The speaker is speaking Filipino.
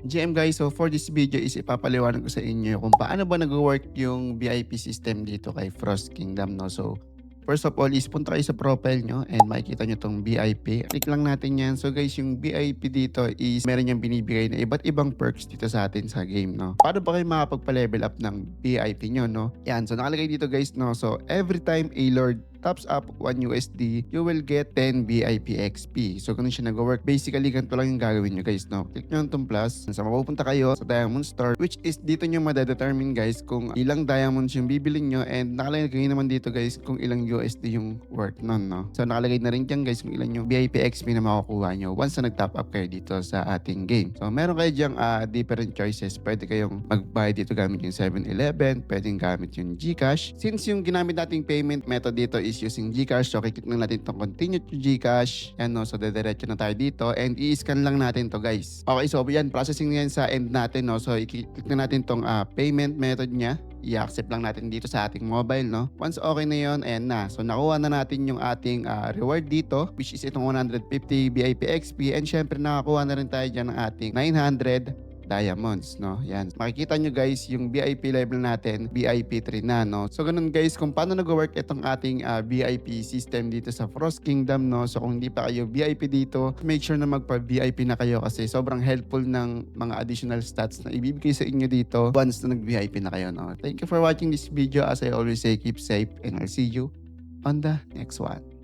GM guys, so for this video is ipapaliwanag ko sa inyo kung paano ba nag-work yung VIP system dito kay Frost Kingdom, no? So first of all is punta kayo sa profile nyo and makikita nyo tong VIP. Click lang natin yan. So guys, yung VIP dito is meron niyang binibigay na iba't ibang perks dito sa atin sa game, no? Paano ba kayo makapagpa-level up ng VIP nyo, no? Yan, so nakalagay dito guys, no? So every time a Lord tops up 1 USD, you will get 10 VIP XP. So, ganun siya nag-work. Basically, ganito lang yung gagawin nyo guys, no? Click nyo itong plus. So, mapupunta kayo sa Diamond Store, which is dito nyo madadetermine guys kung ilang diamonds yung bibilin nyo and nakalagay naman dito guys kung ilang USD yung worth nun, no? So, nakalagay na rin dyan guys kung ilan yung VIP XP na makukuha nyo once na nag-top up kayo dito sa ating game. So, meron kayo dyang different choices. Pwede kayong mag-buy dito gamit yung 7-Eleven, pwedeng gamit yung GCash. Since yung ginamit nating payment method dito is using GCash, so kiklik na natin itong continue to GCash. Yan, no? So dediretso na tayo dito and i-scan lang natin to guys. Okay, so yan, processing yan sa end natin, no? So i-click na natin itong payment method niya. I-accept lang natin dito sa ating mobile, no? Once okay na yon, ayan na. So nakuha na natin yung ating reward dito, which is itong 150 VIP XP, and syempre nakakuha na rin tayo dyan ng ating 900 diamonds, no? Yan. Makikita nyo guys, yung VIP level natin, VIP 3 na, no? So, ganun guys, kung paano nag-work itong ating VIP system dito sa Frost Kingdom, no? So, kung hindi pa kayo VIP dito, make sure na magpa-VIP na kayo kasi sobrang helpful ng mga additional stats na ibibigay sa inyo dito once na nag-VIP na kayo, no? Thank you for watching this video. As I always say, keep safe and I'll see you on the next one.